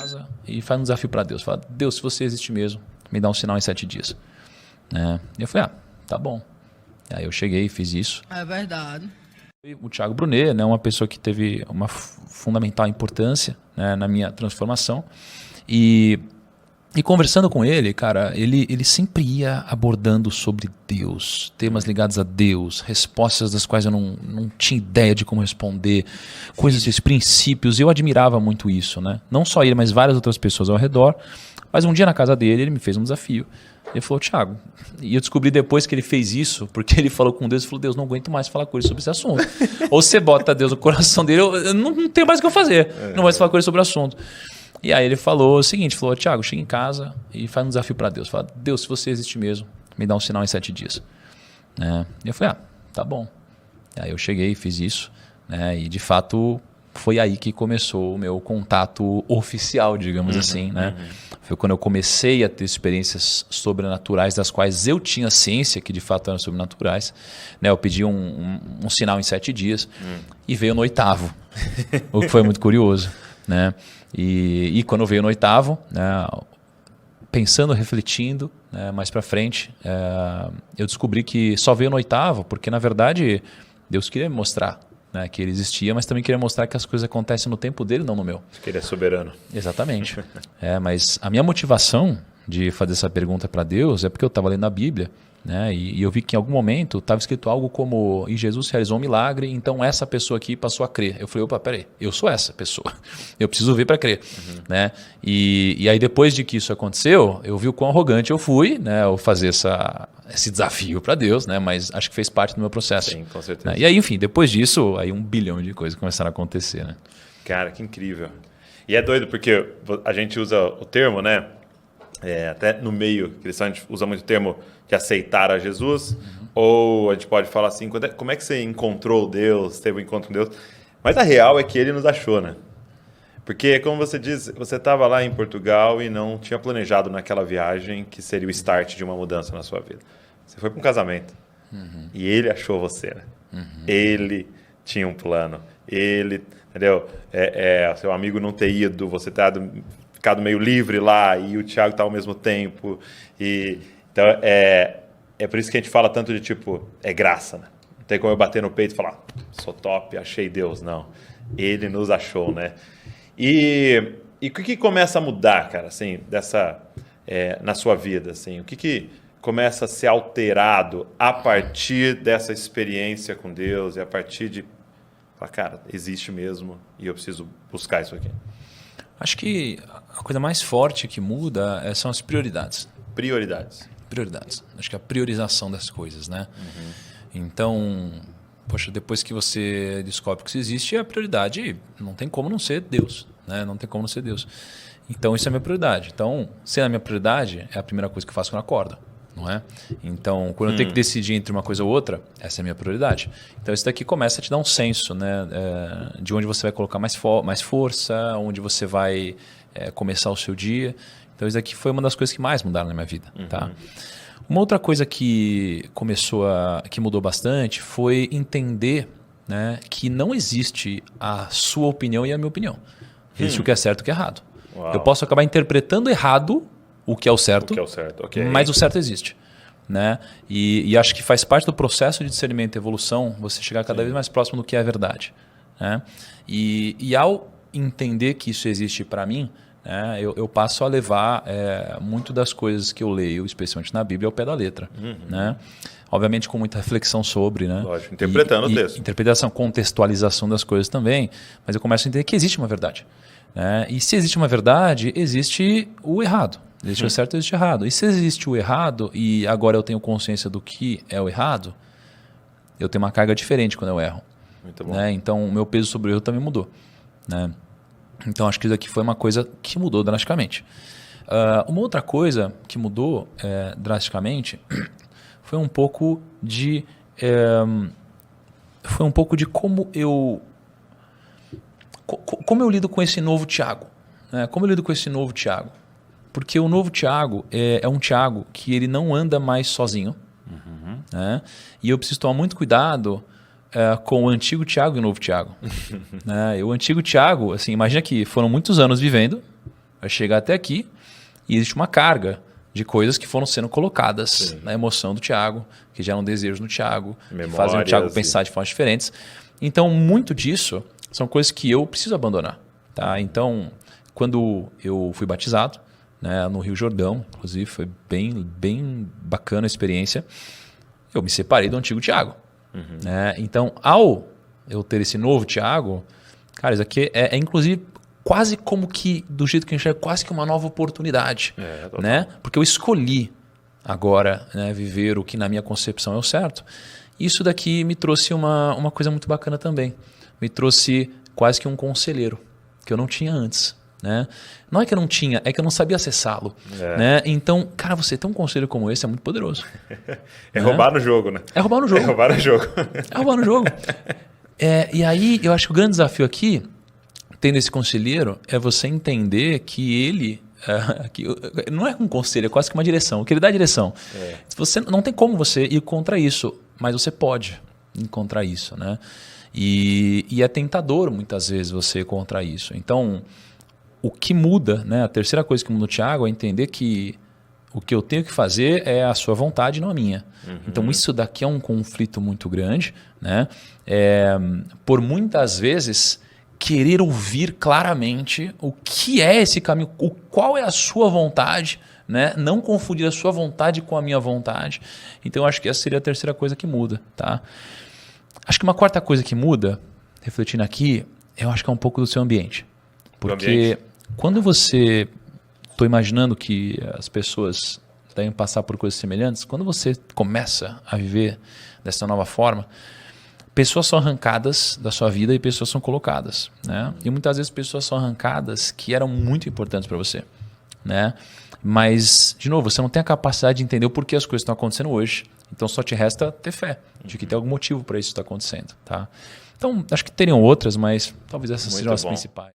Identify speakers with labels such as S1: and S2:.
S1: casa e faz um desafio para Deus. Fala, Deus, se você existe mesmo, me dá um sinal em 7 dias. E eu falei, tá bom. Aí eu cheguei e fiz isso.
S2: É verdade.
S1: O Thiago Brunet, né, uma pessoa que teve uma fundamental importância, né, na minha transformação. E conversando com ele, cara, ele sempre ia abordando sobre Deus, temas ligados a Deus, respostas das quais eu não tinha ideia de como responder, coisas desses princípios. Eu admirava muito isso, né? Não só ele, mas várias outras pessoas ao redor. Mas um dia na casa dele, ele me fez um desafio. Ele falou, Thiago, e eu descobri depois que ele fez isso, porque ele falou com Deus e falou, Deus, não aguento mais falar com ele sobre esse assunto. Ou você bota Deus no coração dele, eu não tenho mais o que eu fazer, não vou mais falar com ele sobre o assunto. E aí ele falou o seguinte, falou, Thiago, chega em casa e faz um desafio para Deus. Fala, Deus, se você existe mesmo, me dá um sinal em 7 dias. E eu falei, tá bom. Aí eu cheguei e fiz isso, né? E de fato foi aí que começou o meu contato oficial, digamos assim, né? Foi quando eu comecei a ter experiências sobrenaturais das quais eu tinha ciência que de fato eram sobrenaturais, né? Eu pedi um sinal em 7 dias e veio no 8º, o que foi muito curioso, né? E quando veio no 8º, né, pensando, refletindo, né, mais para frente, eu descobri que só veio no 8º porque na verdade Deus queria me mostrar, né, que ele existia, mas também queria mostrar que as coisas acontecem no tempo dele, não no meu.
S3: Que ele é soberano.
S1: Exatamente. Mas a minha motivação de fazer essa pergunta para Deus é porque eu estava lendo a Bíblia, né, e eu vi que em algum momento estava escrito algo como, e Jesus realizou um milagre, então essa pessoa aqui passou a crer. Eu falei, opa, peraí, eu sou essa pessoa, eu preciso ver para crer. Né? E aí depois de que isso aconteceu, eu vi o quão arrogante eu fui, né, ao fazer esse desafio para Deus, né, mas acho que fez parte do meu processo.
S3: Sim, com certeza.
S1: E aí, enfim, depois disso, aí 1 bilhão de coisas começaram a acontecer. Né?
S3: Cara, que incrível. E é doido porque a gente usa o termo, né? Até no meio cristão a gente usa muito o termo de aceitar a Jesus, ou a gente pode falar assim, como é que você encontrou Deus, teve um encontro com Deus? Mas a real é que ele nos achou, né? Porque, como você diz, você estava lá em Portugal e não tinha planejado naquela viagem que seria o start de uma mudança na sua vida. Você foi para um casamento e ele achou você, né? Ele tinha um plano, ele, entendeu? Seu amigo não ter ido, você ficado meio livre lá e o Thiago tá ao mesmo tempo. Então, é por isso que a gente fala tanto de tipo, é graça, né? Não tem como eu bater no peito e falar, sou top, achei Deus. Não. Ele nos achou, né? E o que começa a mudar, cara, assim, na sua vida? Assim, o que começa a ser alterado a partir dessa experiência com Deus e a partir de falar, cara, existe mesmo e eu preciso buscar isso aqui?
S1: Acho que a coisa mais forte que muda são as prioridades.
S3: Prioridades.
S1: Acho que a priorização das coisas, né? Então, poxa, depois que você descobre que isso existe, a prioridade não tem como não ser Deus, né? Não tem como não ser Deus. Então, isso é a minha prioridade. Então, sendo a minha prioridade, é a primeira coisa que eu faço quando eu acordo, não é? Então, quando eu tenho que decidir entre uma coisa ou outra, essa é a minha prioridade. Então, isso daqui começa a te dar um senso, né? De onde você vai colocar mais força, onde você vai começar o seu dia. Então, isso daqui foi uma das coisas que mais mudaram na minha vida. Tá? Uma outra coisa que que mudou bastante foi entender, né, que não existe a sua opinião e a minha opinião. Existe o que é certo e o que é errado.
S3: Uau.
S1: Eu posso acabar interpretando errado o que é o certo,
S3: okay.
S1: Mas o certo existe. Né? E acho que faz parte do processo de discernimento e evolução você chegar cada vez mais próximo do que é a verdade. Né? E ao entender que isso existe para mim, eu passo a levar muito das coisas que eu leio, especialmente na Bíblia, ao pé da letra. Né? Obviamente com muita reflexão sobre, né?
S3: Lógico, interpretando o texto.
S1: Interpretação, contextualização das coisas também, mas eu começo a entender que existe uma verdade. Né? E se existe uma verdade, existe o errado. Existe o certo e existe o errado. E se existe o errado e agora eu tenho consciência do que é o errado, eu tenho uma carga diferente quando eu erro.
S3: Muito bom.
S1: Né? Então o meu peso sobre o erro também mudou. Né? Então acho que isso aqui foi uma coisa que mudou drasticamente. Uma outra coisa que mudou drasticamente foi um pouco de como eu lido com esse novo Thiago. Né? Como eu lido com esse novo Thiago? Porque o novo Thiago é um Thiago que ele não anda mais sozinho. Né? E eu preciso tomar muito cuidado com o antigo Thiago e o novo Thiago. Né? O antigo Thiago, assim, imagina que foram muitos anos vivendo, vai chegar até aqui e existe uma carga de coisas que foram sendo colocadas na emoção do Thiago, que geram desejos no Thiago, que fazem o Thiago pensar de formas diferentes. Então, muito disso são coisas que eu preciso abandonar. Tá? Então, quando eu fui batizado, né, no Rio Jordão, inclusive, foi bem bacana a experiência, eu me separei do antigo Thiago. Né? Então, ao eu ter esse novo Thiago, cara, isso aqui é inclusive quase como que, do jeito que eu enxergo, quase que uma nova oportunidade. Né? Porque eu escolhi agora, né, viver o que na minha concepção é o certo. Isso daqui me trouxe uma coisa muito bacana também. Me trouxe quase que um conselheiro, que eu não tinha antes. Né? Não é que eu não tinha, é que eu não sabia acessá-lo. Né? Então, cara, você ter um conselho como esse é muito poderoso.
S3: É roubar no jogo, né?
S1: É roubar no jogo.
S3: É roubar no jogo.
S1: É roubar no jogo. E aí, eu acho que o grande desafio aqui, tendo esse conselheiro, é você entender que ele... que não é um conselho, é quase que uma direção. Que ele dá a direção. Você, não tem como você ir contra isso, mas você pode ir contra isso. Né? E é tentador, muitas vezes, você ir contra isso. Então... O que muda, né? A terceira coisa que muda o Thiago é entender que o que eu tenho que fazer é a sua vontade, não a minha. Então isso daqui é um conflito muito grande, né? Por muitas vezes querer ouvir claramente o que é esse caminho, qual é a sua vontade, né? Não confundir a sua vontade com a minha vontade. Então eu acho que essa seria a terceira coisa que muda, tá? Acho que uma quarta coisa que muda, refletindo aqui, eu acho que é um pouco do seu ambiente. Porque quando você... Estou imaginando que as pessoas devem passar por coisas semelhantes. Quando você começa a viver dessa nova forma, pessoas são arrancadas da sua vida e pessoas são colocadas. Né? E muitas vezes pessoas são arrancadas que eram muito importantes para você. Né? Mas, de novo, você não tem a capacidade de entender o porquê as coisas estão acontecendo hoje. Então só te resta ter fé de que tem algum motivo para isso estar acontecendo. Tá? Então, acho que teriam outras, mas talvez essas sejam as principais.